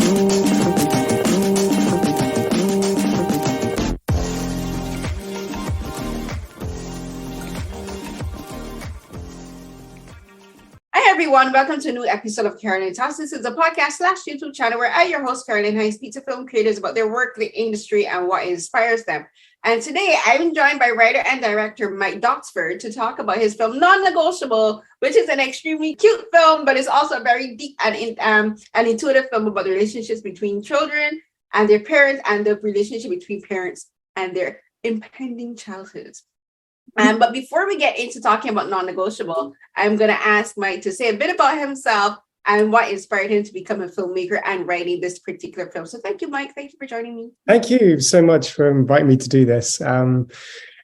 Everyone, welcome to a new episode of Carolyn Talk. This is a podcast / YouTube channel where I, your host, Carolyn, I speak to film creators about their work, the industry, and what inspires them. And today, I'm joined by writer and director Mike Doxford to talk about his film Non-Negotiable, which is an extremely cute film, but it's also a very deep and intuitive film about the relationships between children and their parents, and the relationship between parents and their impending childhoods. But before we get into talking about Non-Negotiable, I'm going to ask Mike to say a bit about himself and what inspired him to become a filmmaker and writing this particular film. So thank you, Mike. Thank you for joining me. Thank you so much for inviting me to do this.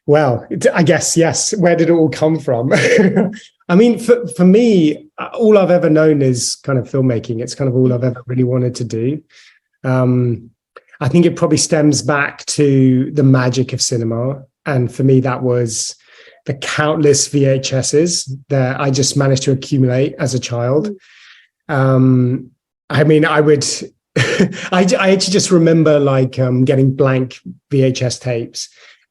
Well, I guess, yes. Where did it all come from? I mean, for me, all I've ever known is kind of filmmaking. It's kind of all I've ever really wanted to do. I think it probably stems back to the magic of cinema. And for me, that was the countless VHSs that I just managed to accumulate as a child. I mean, I would, I actually just remember like getting blank VHS tapes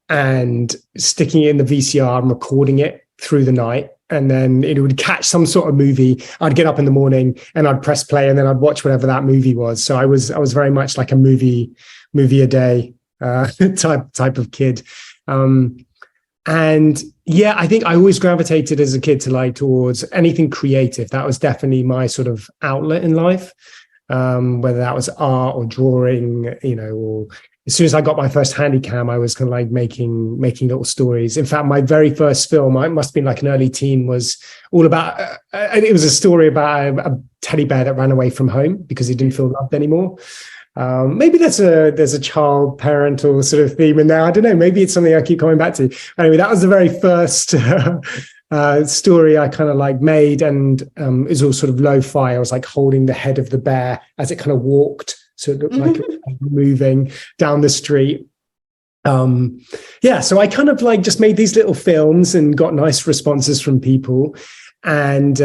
and sticking it in the VCR and recording it through the night. And then it would catch some sort of movie. I'd get up in the morning and I'd press play and then I'd watch whatever that movie was. So I was very much like a movie a day type of kid. And yeah, I think I always gravitated as a kid to like towards anything creative. That was definitely my sort of outlet in life, whether that was art or drawing, you know, or as soon as I got my first handycam, I was kind of like making little stories. In fact, my very first film, I must have been like an early teen, was all about, it was a story about a teddy bear that ran away from home because he didn't feel loved anymore. Maybe there's a child parental sort of theme in there. I don't know. Maybe it's something I keep coming back to. Anyway, that was the very first story I kind of like made, and it was all sort of lo-fi. I was like holding the head of the bear as it kind of walked, so it looked like it was moving down the street. Yeah, so I kind of like just made these little films and got nice responses from people, and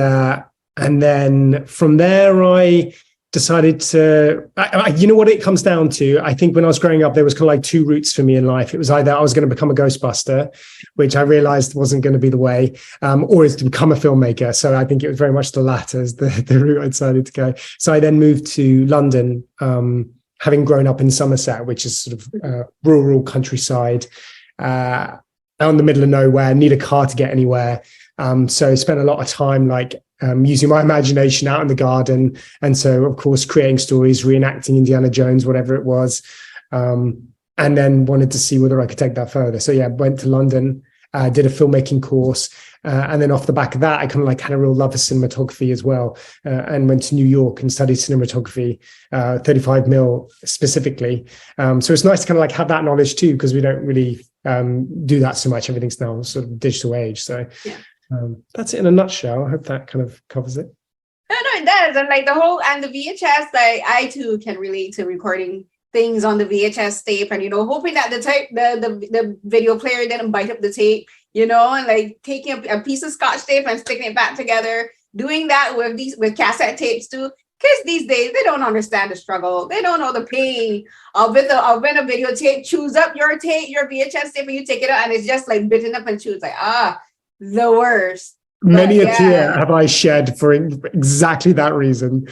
then from there I decided to, you know what it comes down to? I think when I was growing up, there was kind of like two routes for me in life. It was either I was going to become a Ghostbuster, which I realized wasn't going to be the way, or is to become a filmmaker. So I think it was very much the latter as the route I decided to go. So I then moved to London, having grown up in Somerset, which is sort of rural countryside, out in the middle of nowhere, need a car to get anywhere. So I spent a lot of time like using my imagination out in the garden. And so, of course, creating stories, reenacting Indiana Jones, whatever it was, and then wanted to see whether I could take that further. So, yeah, went to London, did a filmmaking course. And then off the back of that, I kind of like had a real love for cinematography as well, and went to New York and studied cinematography, 35mm specifically. So it's nice to kind of like have that knowledge too, because we don't really do that so much. Everything's now sort of digital age. So yeah. That's it in a nutshell. I hope that kind of covers it. No, it does. And like the VHS, like I too can relate to recording things on the VHS tape, and hoping that the video player didn't bite up the tape, and like taking a piece of Scotch tape and sticking it back together, doing that with cassette tapes too. Kids these days, they don't understand the struggle. They don't know the pain of when a videotape chews up your VHS tape, and you take it out and it's just like bitten up and chewed. It's like, the worst. Many a tear have I shed for exactly that reason.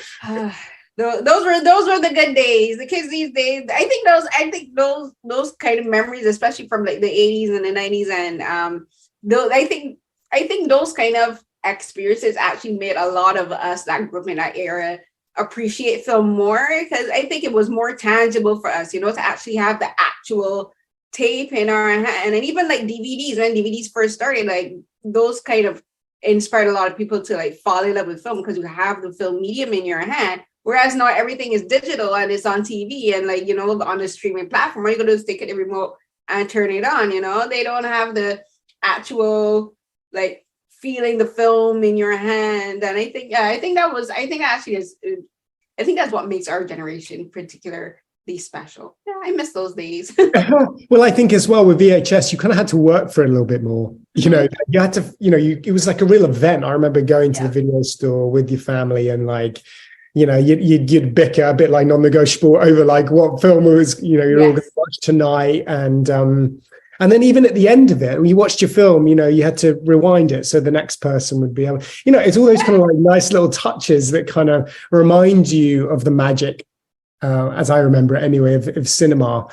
Those were the good days. The kids these days, I think those kind of memories, especially from like the 80s and the 90s, and I think those kind of experiences actually made a lot of us that grew up in that era appreciate film more, because I think it was more tangible for us, to actually have the actual tape in our hand. And even like DVDs, when DVDs first started, like those kind of inspired a lot of people to like fall in love with film, because you have the film medium in your hand. Whereas now everything is digital and it's on TV and like, on the streaming platform, you're going to stick it in the remote and turn it on, they don't have the actual like feeling the film in your hand. And I think that's what makes our generation particularly special. Yeah, I miss those days. Well, I think as well with VHS, you kind of had to work for it a little bit more. You had to, it was like a real event. I remember going to the video store with your family and like, you'd bicker a bit like Non-Negotiable over like what film was, you're all going to watch tonight. And then even at the end of it, when you watched your film, you had to rewind it so the next person would be able, it's all those kind of like nice little touches that kind of remind you of the magic, as I remember it anyway, of cinema.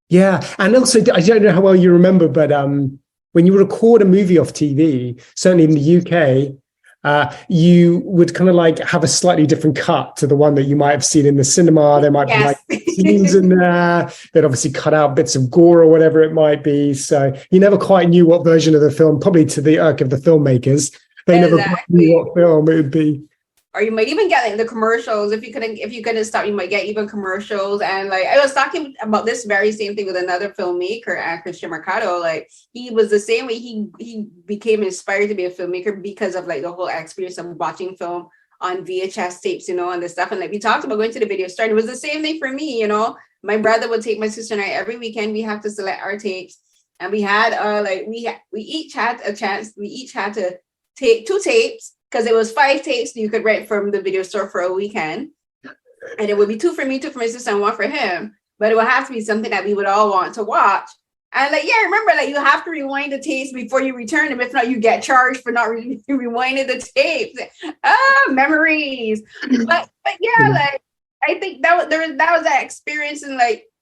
Yeah. And also, I don't know how well you remember, but when you record a movie off TV, certainly in the UK, you would kind of like have a slightly different cut to the one that you might have seen in the cinema. There might be like scenes in there. They'd obviously cut out bits of gore or whatever it might be. So you never quite knew what version of the film, probably to the irk of the filmmakers. They never quite knew what film it would be. Or you might even get like the commercials. If you couldn't stop, you might get even commercials. And like I was talking about this very same thing with another filmmaker, Christian Mercado. Like he was the same way. He became inspired to be a filmmaker because of like the whole experience of watching film on VHS tapes, and the stuff. And like we talked about going to the video store. And it was the same thing for me. My brother would take my sister and I every weekend. We have to select our tapes, and we had we each had a chance. We each had to take 2 tapes. Because it was 5 tapes you could rent from the video store for a weekend. And it would be 2 for me, 2 for my sister, and 1 for him. But it would have to be something that we would all want to watch. And remember, you have to rewind the tapes before you return them. If not, you get charged for not rewinding the tapes. Memories. But yeah, I think that was that experience. And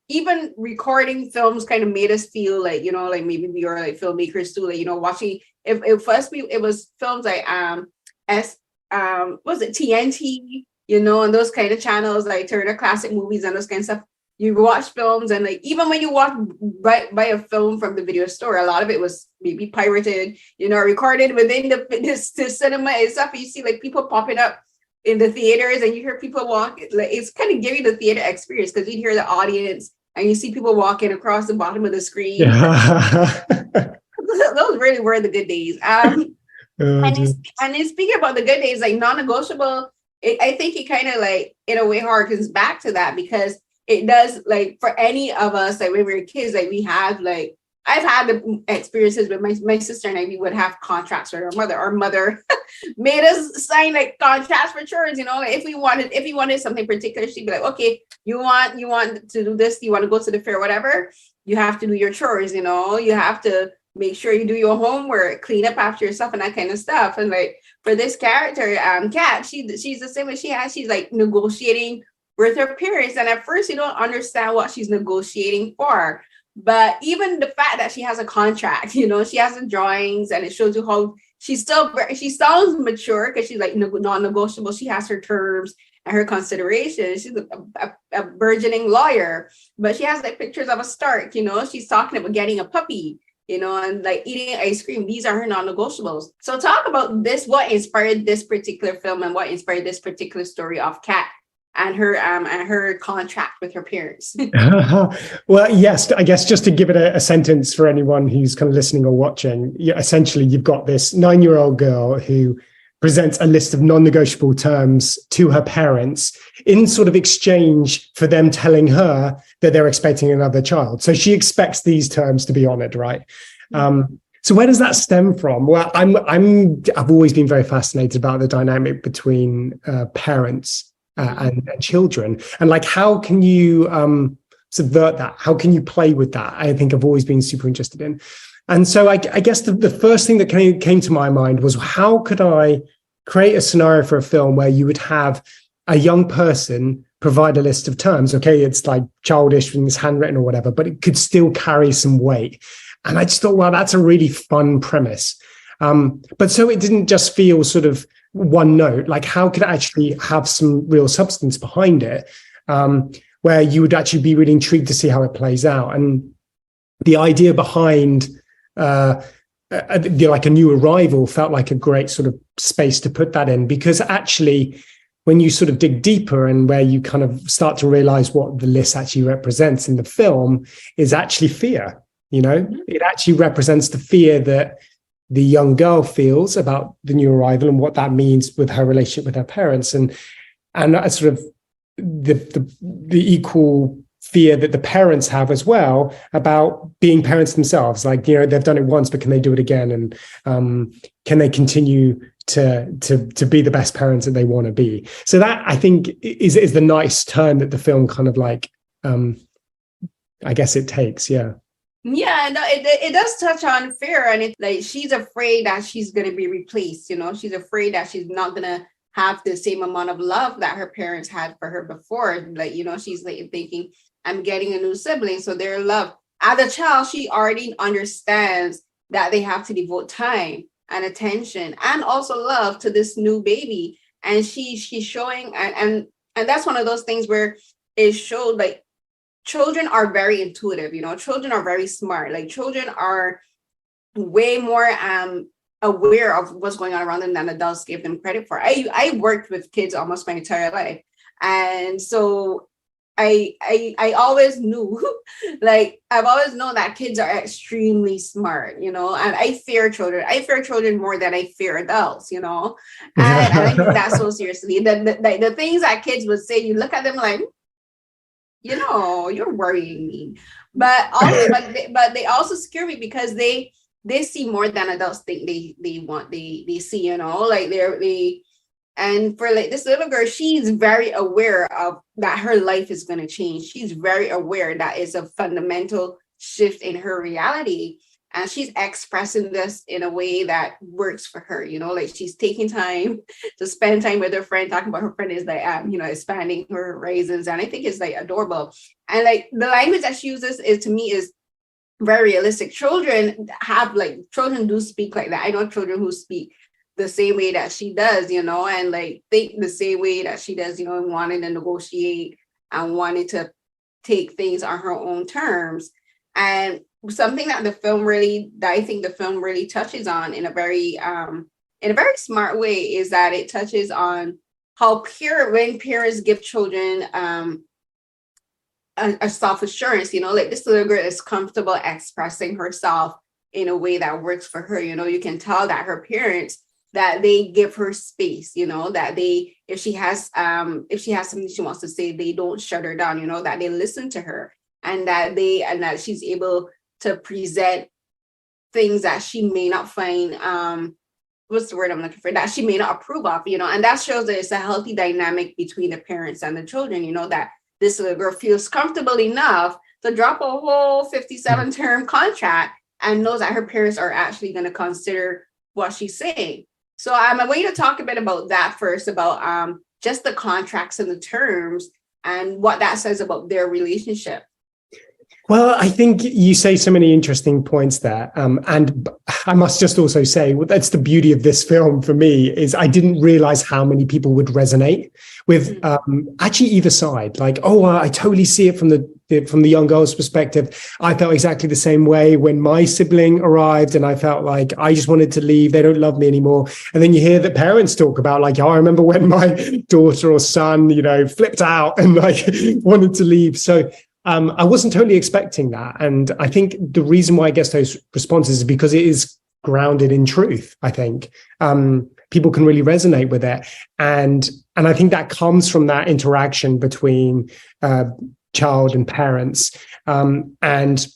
even recording films kind of made us feel maybe we are like filmmakers too. Watching, it was films like, was it TNT, and those kind of channels like Turner Classic Movies and those kind of stuff. You watch films, and even when you walk by a film from the video store, a lot of it was maybe pirated, recorded within the cinema and stuff. You see people popping up in the theaters, and you hear people walk. It's kind of giving the theater experience because you hear the audience and you see people walking across the bottom of the screen. Yeah. Those really were the good days. And speaking about the good days, like Non-Negotiable, I think it kind of in a way harkens back to that, because it does, for any of us, when we were kids, we have I've had the experiences with my sister and I. We would have contracts with our mother. Our mother made us sign contracts for chores. If we wanted something particular, she'd be like, "Okay, you want to do this? You want to go to the fair, whatever? You have to do your chores. You have to make sure you do your homework, clean up after yourself, and that kind of stuff." And for this character, Kat, she's the same way she's negotiating with her parents, and at first you don't understand what she's negotiating for. But even the fact that she has a contract, she has the drawings, and it shows you how she sounds mature because she's non-negotiable. She has her terms and her considerations. She's a burgeoning lawyer, but she has pictures of a Stark. She's talking about getting a puppy, and eating ice cream. These are her non-negotiables. So talk about this, what inspired this particular film and what inspired this particular story of Kat and her contract with her parents. Well, yes, I guess just to give it a sentence for anyone who's kind of listening or watching, essentially you've got this 9-year-old girl who presents a list of non-negotiable terms to her parents in sort of exchange for them telling her that they're expecting another child. So she expects these terms to be honored, right? So where does that stem from? Well, I've always been very fascinated about the dynamic between parents and children, and how can you subvert that? How can you play with that? I think I've always been super interested in. And so I guess the first thing that came to my mind was, how could I create a scenario for a film where you would have a young person provide a list of terms? Okay, it's childish and it's handwritten or whatever, but it could still carry some weight. And I just thought, wow, that's a really fun premise. But so it didn't just feel sort of one note. How could it actually have some real substance behind it, where you would actually be really intrigued to see how it plays out? And the idea behind a new arrival felt like a great sort of space to put that in, because actually when you sort of dig deeper and where you kind of start to realize what the list actually represents in the film is actually fear. It actually represents the fear that the young girl feels about the new arrival and what that means with her relationship with her parents, and sort of the equal fear that the parents have as well about being parents themselves. They've done it once, but can they do it again? And can they continue to be the best parents that they want to be. So that, I think, is the nice turn that the film kind of like, I guess it takes. Yeah. Yeah, no, it does touch on fear, and it's like she's afraid that she's going to be replaced. She's afraid that she's not going to have the same amount of love that her parents had for her before. Like, she's like thinking, I'm getting a new sibling, so their love. As a child, she already understands that they have to devote time and attention and also love to this new baby. And she's showing, and that's one of those things where it showed like children are very intuitive, children are very smart. Like children are way more aware of what's going on around them than adults give them credit for. I worked with kids almost my entire life. And so I always knew, like, I've always known that kids are extremely smart, and I fear children. I fear children more than I fear adults, and I mean that so seriously. The things that kids would say, you look at them like, you're worrying me. But also, but they also scare me because they see more than adults think they see, like they. And for like this little girl, she's very aware of that her life is going to change. She's very aware that it's a fundamental shift in her reality. And she's expressing this in a way that works for her, like she's taking time to spend time with her friend, talking about her friend is like, expanding her horizons. And I think it's like adorable. And like the language that she uses to me is very realistic. Children do speak like that. I know children who speak the same way that she does, and like think the same way that she does, and wanting to negotiate and wanting to take things on her own terms. And something that I think the film really touches on in a very smart way is that it touches on how when parents give children a self-assurance, like this little girl is comfortable expressing herself in a way that works for her. You can tell that her parents, that they give her space, that if she has something she wants to say, they don't shut her down, that they listen to her, and that she's able to present things that she may not find, what's the word I'm looking for, that she may not approve of, and that shows that it's a healthy dynamic between the parents and the children, that this little girl feels comfortable enough to drop a whole 57-term contract and knows that her parents are actually going to consider what she's saying. So I want you to talk a bit about that first, about just the contracts and the terms and what that says about their relationship. Well, I think you say so many interesting points there. And I must just also say, that's the beauty of this film for me, is I didn't realize how many people would resonate with actually either side. Like, I totally see it from the young girl's perspective. I felt exactly the same way when my sibling arrived, and I felt like I just wanted to leave. They don't love me anymore. And then you hear that parents talk about like, I remember when my daughter or son, flipped out and like wanted to leave. So I wasn't totally expecting that. And I think the reason why I get those responses is because it is grounded in truth. I think people can really resonate with it. And I think that comes from that interaction between child and parents. And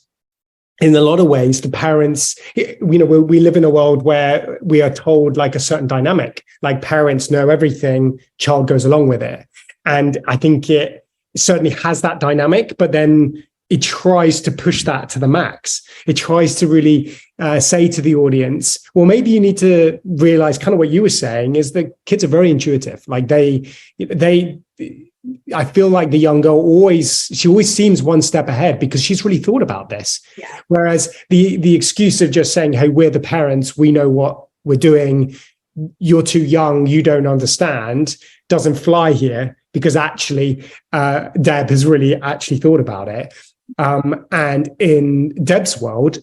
in a lot of ways, the parents, we live in a world where we are told like a certain dynamic, like parents know everything, child goes along with it. And I think it certainly has that dynamic, but then it tries to push that to the max. It tries to really say to the audience, well, maybe you need to realize kind of what you were saying is that kids are very intuitive. Like I feel like the young girl she always seems one step ahead because she's really thought about this. Yeah. Whereas the excuse of just saying, hey, we're the parents, we know what we're doing, you're too young, you don't understand, doesn't fly here, because actually Deb has really actually thought about it. And in Deb's world,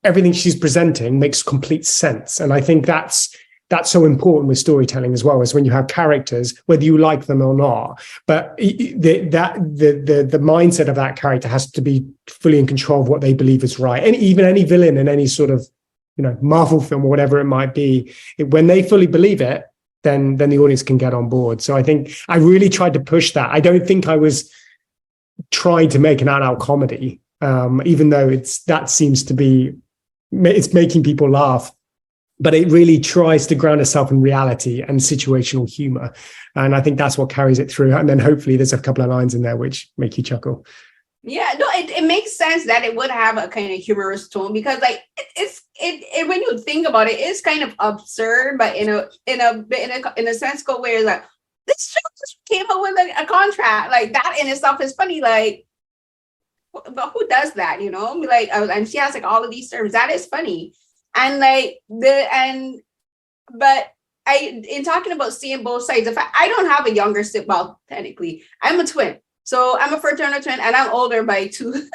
everything she's presenting makes complete sense. And I think that's so important with storytelling as well, is when you have characters, whether you like them or not, but the mindset of that character has to be fully in control of what they believe is right. And even any villain in any sort of, Marvel film or whatever it might be, when they fully believe it, then the audience can get on board. So I think I really tried to push that. I don't think I was trying to make an out comedy, even though it's making people laugh but it really tries to ground itself in reality and situational humor. And I think that's what carries it through. And then hopefully there's a couple of lines in there which make you chuckle. Yeah, no, it makes sense that it would have a kind of humorous tone, because like it when you think about it, it's kind of absurd, but in a sense go where like this show just came up with a contract like that in itself is funny. Like, but who does that? Like, and she has like all of these terms that is funny, and like but in talking about seeing both sides, if I don't have a younger sibling, well, technically I'm a twin. So I'm a fraternal twin and I'm older by 2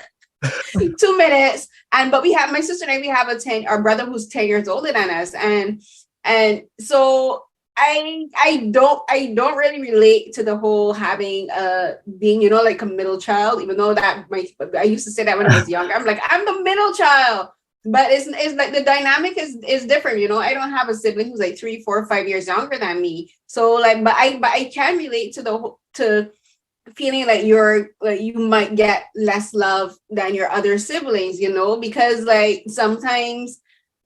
minutes. But we have my sister and I, we have our brother who's 10 years older than us. And so I don't really relate to the whole having being, like a middle child, even though that I used to say that when I was younger. I'm like, I'm the middle child. But it's like the dynamic is different, I don't have a sibling who's like 3, 4, 5 years younger than me. So like, but I can relate to feeling like you might get less love than your other siblings, because like sometimes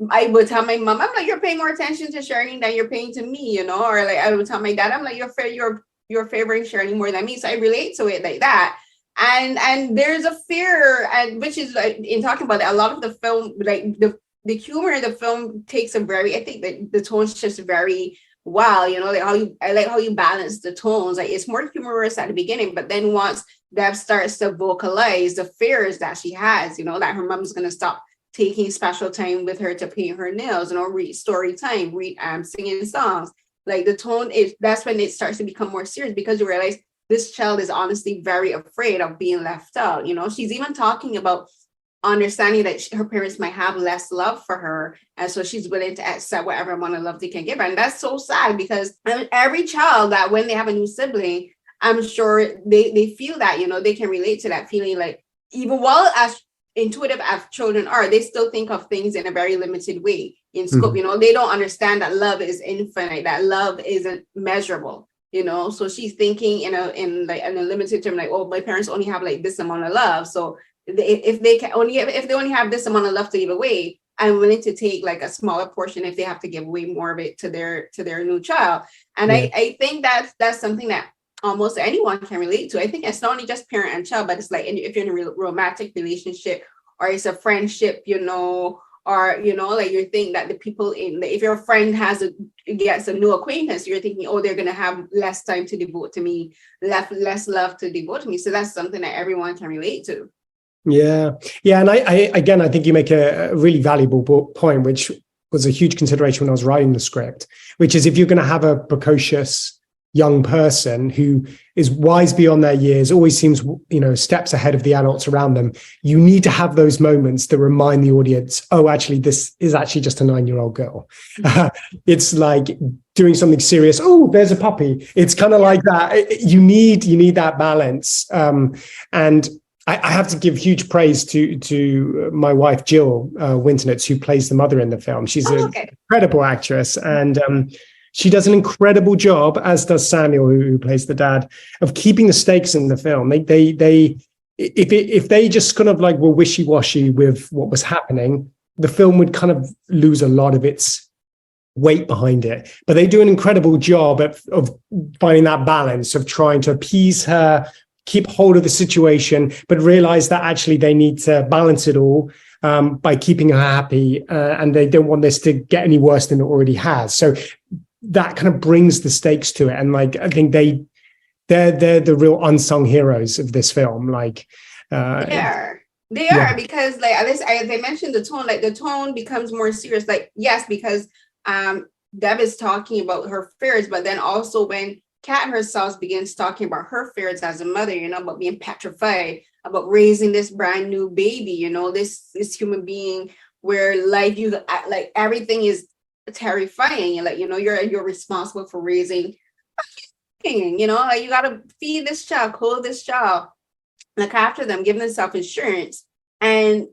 I would tell my mom, I'm like, you're paying more attention to Shirley than you're paying to me, or like I would tell my dad, I'm like, you're favoring Shirley more than me. So I relate to it like that. And there's a fear, and which is like in talking about it, a lot of the film, like the humor in the film takes I think that the tone's just very wow, I like how you balance the tones. Like it's more humorous at the beginning, but then once Deb starts to vocalize the fears that she has, that her mom's gonna stop taking special time with her to paint her nails, read story time, read singing songs. Like the tone that's when it starts to become more serious, because you realize this child is honestly very afraid of being left out. She's even talking about understanding that her parents might have less love for her, and so she's willing to accept whatever amount of love they can give her. And that's so sad, because every child that when they have a new sibling, I'm sure they feel that, they can relate to that feeling. Like, even while as intuitive as children are, they still think of things in a very limited way in scope. They don't understand that love is infinite, that love isn't measurable. So she's thinking in a limited term, like, oh, my parents only have like this amount of love, so if they only have this amount of love to give away, I'm willing to take like a smaller portion if they have to give away more of it to their new child. And yeah. I think that's something that almost anyone can relate to. I think it's not only just parent and child, but it's like if you're in a romantic relationship, or it's a friendship, or like you think that the people if your friend gets a new acquaintance, you're thinking, oh, they're gonna have less time to devote to me, less love to devote to me. So that's something that everyone can relate to. Yeah. And I think you make a really valuable point, which was a huge consideration when I was writing the script, which is if you're going to have a precocious young person who is wise beyond their years, always seems, steps ahead of the adults around them, you need to have those moments that remind the audience, oh, actually, this is actually just a 9-year-old girl. It's like doing something serious. Oh, there's a puppy. It's kind of like that. You need that balance. And I have to give huge praise to my wife, Jill Wintonitz, who plays the mother in the film. She's an incredible actress, and she does an incredible job, as does Samuel, who plays the dad, of keeping the stakes in the film. If they just kind of like were wishy-washy with what was happening, the film would kind of lose a lot of its weight behind it. But they do an incredible job of finding that balance of trying to appease her, keep hold of the situation, but realize that actually they need to balance it all by keeping her happy, and they don't want this to get any worse than it already has. So that kind of brings the stakes to it, and like I think they're the real unsung heroes of this film. Like they are because like as I mentioned, the tone becomes more serious. Like yes, because Deb is talking about her fears, but then also when Kat herself begins talking about her fears as a mother, about being petrified, about raising this brand new baby, this human being where like everything is terrifying. And like, you're responsible for raising, like you got to feed this child, clothe this child, look after them, give them self-insurance. And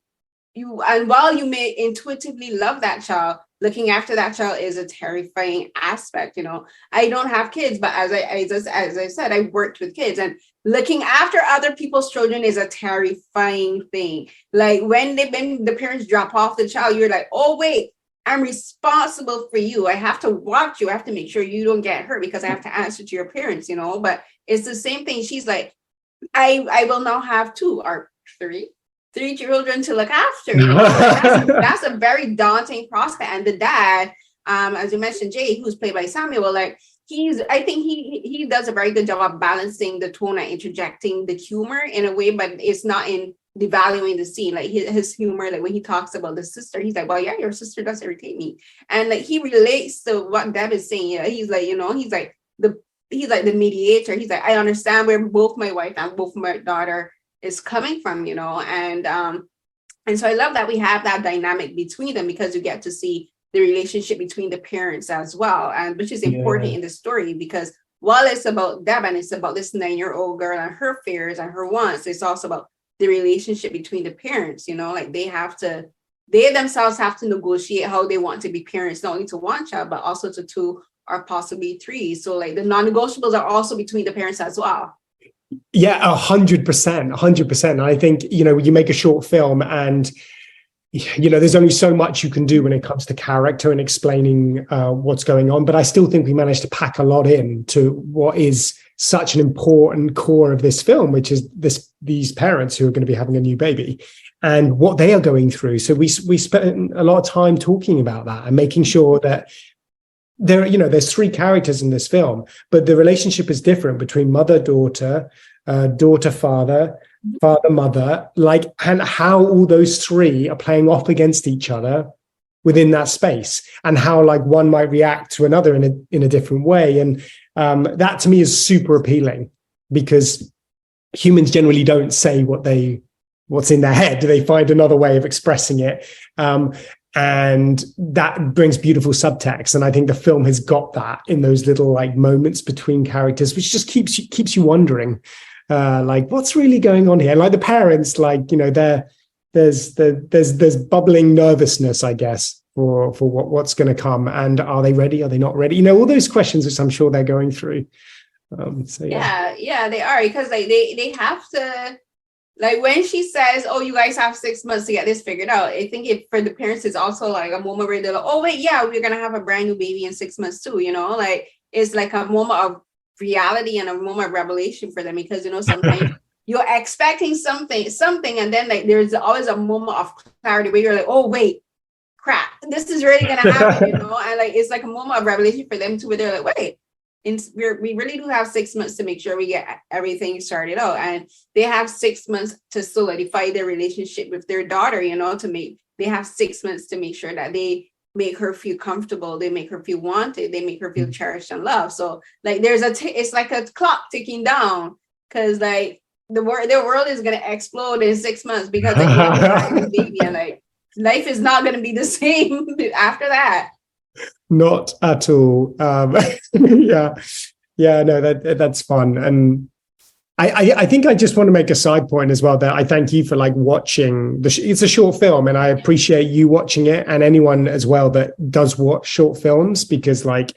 while you may intuitively love that child, looking after that child is a terrifying aspect. I don't have kids, but as I said, I worked with kids, and looking after other people's children is a terrifying thing. Like when the parents drop off the child, you're like, oh wait, I'm responsible for you. I have to watch you. I have to make sure you don't get hurt because I have to answer to your parents, you know. But it's the same thing. She's like, I will now have two or three children to look after, you know. That's a very daunting prospect. And the dad, as you mentioned, Jay, who's played by Samuel, like I think he does a very good job of balancing the tone and interjecting the humor in a way, but it's not in devaluing the scene. Like his humor, like when he talks about the sister, he's like, well, yeah, your sister does irritate me. And like he relates to what Deb is saying. You know, he's like, you know, he's like the mediator. He's like, I understand where both my wife and both my daughter is coming from, you know. And so I love that we have that dynamic between them, because you get to see the relationship between the parents as well, and which is important in the story, because while it's about Deb and it's about this 9-year-old girl and her fears and her wants, it's also about the relationship between the parents, you know, like they themselves have to negotiate how they want to be parents, not only to one child, but also to two or possibly three. So like the non-negotiables are also between the parents as well. Yeah, 100%. I think, you know, you make a short film and, you know, there's only so much you can do when it comes to character and explaining what's going on. But I still think we managed to pack a lot in to what is such an important core of this film, which is these parents who are going to be having a new baby and what they are going through. So we spent a lot of time talking about that and making sure that there's three characters in this film, but the relationship is different between mother, daughter, daughter, father, father, mother, like, and how all those three are playing off against each other within that space, and how like one might react to another in a different way. And that to me is super appealing, because humans generally don't say what's in their head. They find another way of expressing it. And that brings beautiful subtext. And I think the film has got that in those little like moments between characters, which just keeps you wondering, like what's really going on here. And like the parents, like, you know, there's bubbling nervousness, I guess, for what's going to come. And are they ready? Are they not ready? You know, all those questions which I'm sure they're going through. Yeah, they are, because like they have to. Like when she says, oh, you guys have 6 months to get this figured out, I think for the parents, it's also like a moment where they're like, oh, wait, yeah, we're going to have a brand new baby in 6 months too, you know, like it's like a moment of reality and a moment of revelation for them, because, you know, sometimes you're expecting something, and then like there's always a moment of clarity where you're like, oh, wait, crap, this is really going to happen, you know, and like it's like a moment of revelation for them too, where they're like, wait. We really do have 6 months to make sure we get everything started out, and they have 6 months to solidify their relationship with their daughter, you know, they have 6 months to make sure that they make her feel comfortable, they make her feel wanted, they make her feel cherished and loved. So like it's like a clock ticking down, because like the world is going to explode in 6 months, because like, you have a baby, and like life is not going to be the same after that. Not at all. No, that's fun. And I think I just want to make a side point as well, that I thank you for like watching it's a short film, and I appreciate you watching it, and anyone as well that does watch short films, because like,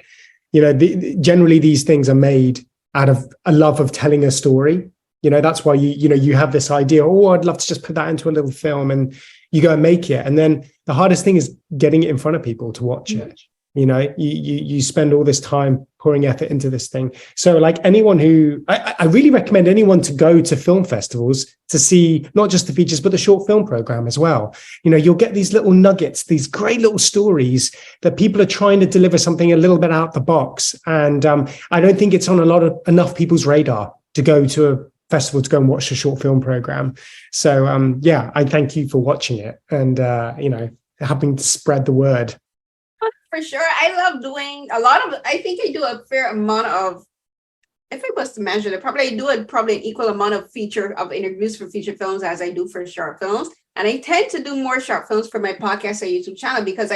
you know, generally these things are made out of a love of telling a story. You know, that's why you have this idea, oh, I'd love to just put that into a little film, and you go and make it. And then the hardest thing is getting it in front of people to watch it. You know, you spend all this time pouring effort into this thing. So like anyone who, I really recommend anyone to go to film festivals to see not just the features, but the short film program as well. You know, you'll get these little nuggets, these great little stories that people are trying to deliver something a little bit out the box. And I don't think it's on enough people's radar to go to a festival to go and watch the short film program. So I thank you for watching it and, helping to spread the word. For sure. I love doing I think I do a fair amount of, if I was to measure it, I do an equal amount of interviews for feature films as I do for short films. And I tend to do more short films for my podcast and YouTube channel, because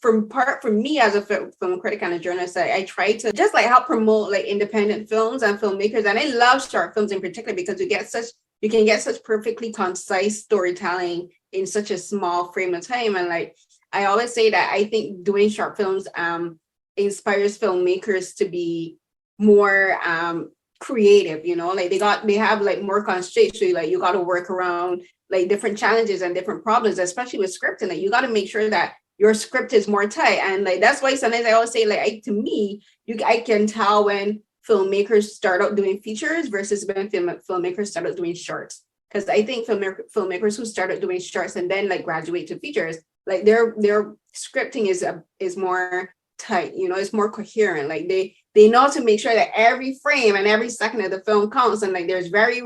for me as a film critic and a journalist, I try to just like help promote like independent films and filmmakers. And I love short films in particular, because you can get such perfectly concise storytelling in such a small frame of time. And like, I always say that I think doing short films inspires filmmakers to be more creative, you know, like they have like more constraints. So like you got to work around like different challenges and different problems, especially with scripting. Like you got to make sure that your script is more tight. And like, that's why sometimes I always say, like, I can tell when filmmakers start out doing features versus when filmmakers start out doing shorts. Because I think filmmakers who started doing shorts and then like graduate to features, like their scripting is more tight, it's more coherent. Like they know to make sure that every frame and every second of the film counts. And like there's very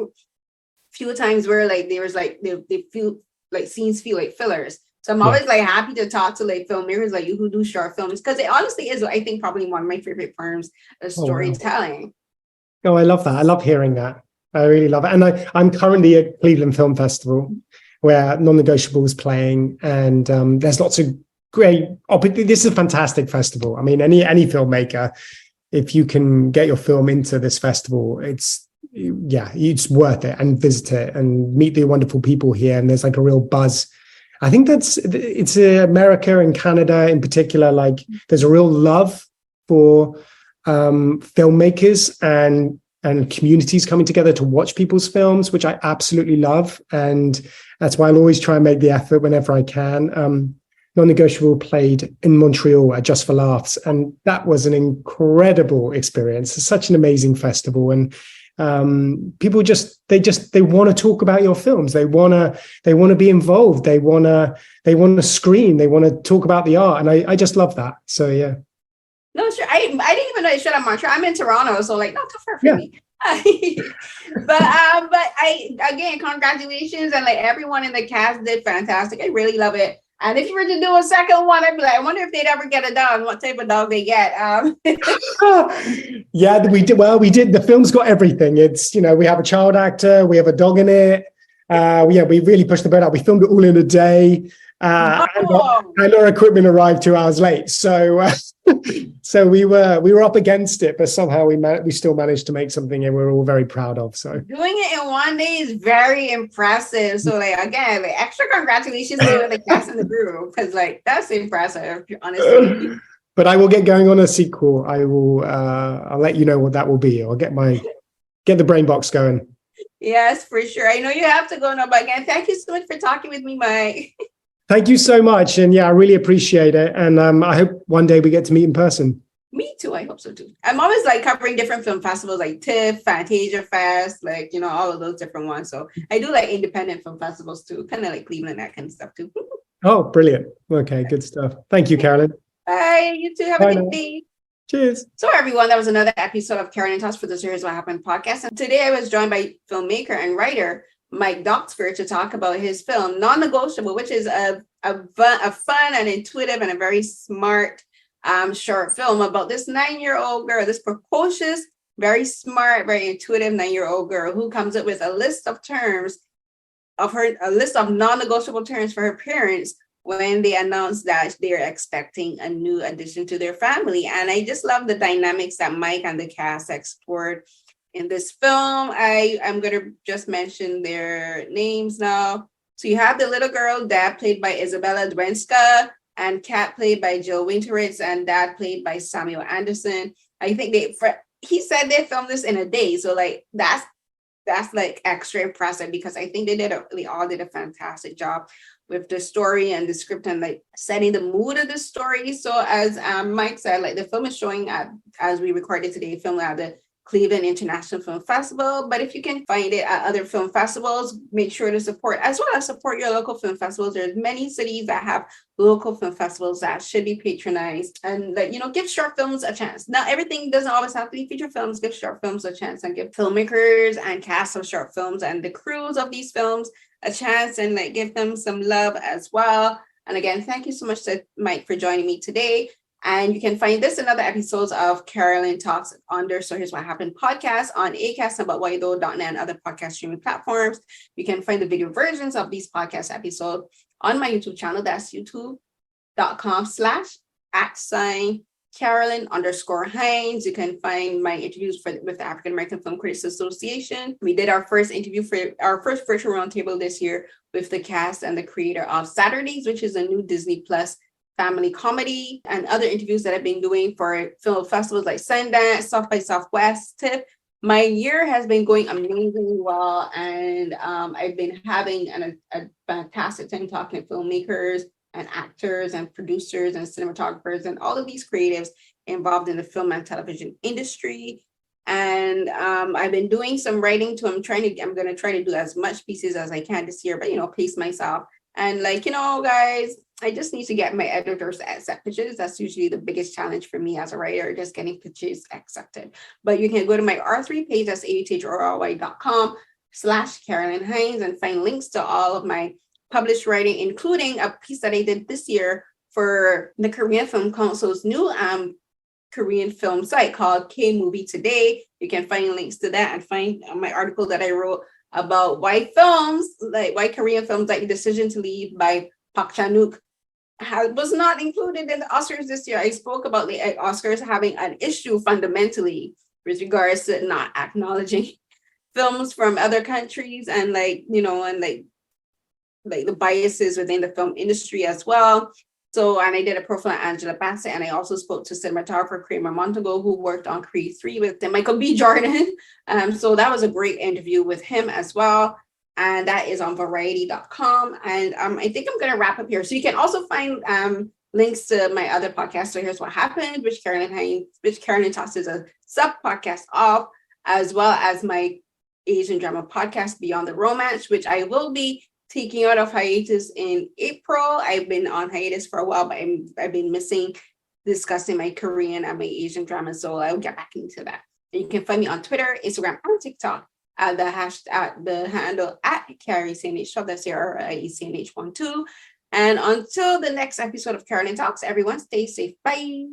few times where like there was like they feel like scenes feel like fillers. So I'm always like happy to talk to like filmmakers like you who do short films, because it honestly is, I think, probably one of my favorite forms of storytelling. Oh, I love that. I love hearing that. I really love it. And I'm currently at Cleveland Film Festival where Non-Negotiable is playing, and there's lots of great opportunities. This is a fantastic festival. I mean, any filmmaker, if you can get your film into this festival, it's it's worth it, and visit it and meet the wonderful people here. And there's like a real buzz. I think it's America and Canada in particular. Like there's a real love for filmmakers and communities coming together to watch people's films, which I absolutely love. And that's why I'll always try and make the effort whenever I can. Non-Negotiable played in Montreal at Just for Laughs, and that was an incredible experience. It's such an amazing festival, and people they want to talk about your films. They want to be involved. They want to screen. They want to talk about the art, and I just love that. So yeah. No, sure. I didn't even know you should have Montreal. I'm in Toronto, so like not too far from me. but again, congratulations, and like everyone in the cast did fantastic. I really love it. And if you were to do a second one, I'd be like, I wonder if they'd ever get a dog, what type of dog they get. Yeah, we did. Well, we did. The film's got everything. It's, we have a child actor, we have a dog in it. We really pushed the boat out. We filmed it all in a day. And our equipment arrived 2 hours late. So so we were up against it, but somehow we still managed to make something, and we're all very proud of. So doing it in one day is very impressive. So like again, like extra congratulations to the cast and the crew, because like that's impressive, honestly. But I will get going on a sequel. I'll let you know what that will be. I'll get the brain box going. Yes, for sure. I know you have to go now, but again, thank you so much for talking with me, Mike. Thank you so much. And I really appreciate it. And I hope one day we get to meet in person. Me too. I hope so too. I'm always like covering different film festivals like TIFF, Fantasia Fest, like, all of those different ones. So I do like independent film festivals too, kind of like Cleveland, that kind of stuff too. Oh, brilliant. Okay, good stuff. Thank you, Carolyn. Bye. You too. Have a good day. Cheers. So everyone, that was another episode of Carolyn Talk for the Here's What Happened podcast. And today I was joined by filmmaker and writer Mike Doxford to talk about his film Non-Negotiable, which is a fun and intuitive and a very smart short film about this 9-year-old girl, this precocious, very smart, very intuitive 9-year-old girl who comes up with a list of non-negotiable terms for her parents when they announce that they're expecting a new addition to their family. And I just love the dynamics that Mike and the cast explored in this film. I'm going to just mention their names now. So you have the little girl, Dad, played by Isabella Dwenska, and Kat, played by Jill Winteritz, and Dad, played by Samuel Anderson. I think he said they filmed this in a day. So like that's like extra impressive, because I think they all did a fantastic job with the story and the script and like setting the mood of the story. So as Mike said, like the film is showing as we recorded today, filmed at the Cleveland International Film Festival. But if you can find it at other film festivals, make sure to support your local film festivals. There's many cities that have local film festivals that should be patronized, and give short films a chance. Not everything doesn't always have to be feature films. Give short films a chance, and give filmmakers and cast of short films and the crews of these films a chance, and like give them some love as well. And again, thank you so much to Mike for joining me today. And you can find this and other episodes of Carolyn Talks under So Here's What Happened podcast on Acast, AboutWhyThough.net, and other podcast streaming platforms. You can find the video versions of these podcast episodes on my YouTube channel. That's youtube.com/@Carolyn_Hines. You can find my interviews with the African American Film Critics Association. We did our first interview for our first virtual roundtable this year with the cast and the creator of Saturdays, which is a new Disney Plus family comedy, and other interviews that I've been doing for film festivals like Sundance, South by Southwest, TIFF. My year has been going amazingly well, and I've been having a fantastic time talking to filmmakers and actors and producers and cinematographers and all of these creatives involved in the film and television industry. And I've been doing some writing too. I'm going to try to do as much pieces as I can this year, but, pace myself. And guys, I just need to get my editors to accept pitches. That's usually the biggest challenge for me as a writer, just getting pitches accepted. But you can go to my R3 page, that's AUTHROY.com/Carolyn Hines, and find links to all of my published writing, including a piece that I did this year for the Korean Film Council's new Korean film site called K-Movie Today. You can find links to that and find my article that I wrote about why Korean films like The Decision to Leave by Park Chan-wook was not included in the Oscars this year. I spoke about the Oscars having an issue fundamentally with regards to not acknowledging films from other countries and the biases within the film industry as well. So, and I did a profile on Angela Bassett, and I also spoke to cinematographer Kramer Montagu, who worked on Creed 3 with Michael B. Jordan. So that was a great interview with him as well. And that is on variety.com. And I think I'm going to wrap up here. So you can also find links to my other podcast. So Here's What Happened, which Carolyn Talks is a sub-podcast of, as well as my Asian drama podcast, Beyond the Romance, which I will be taking out of hiatus in April. I've been on hiatus for a while, but I've been missing discussing my Korean and my Asian drama, so I'll get back into that. And you can find me on Twitter, Instagram, and TikTok at the handle at CarrieCNH12. That's CarrieCNH12. And until the next episode of Carolyn Talks, everyone stay safe. Bye.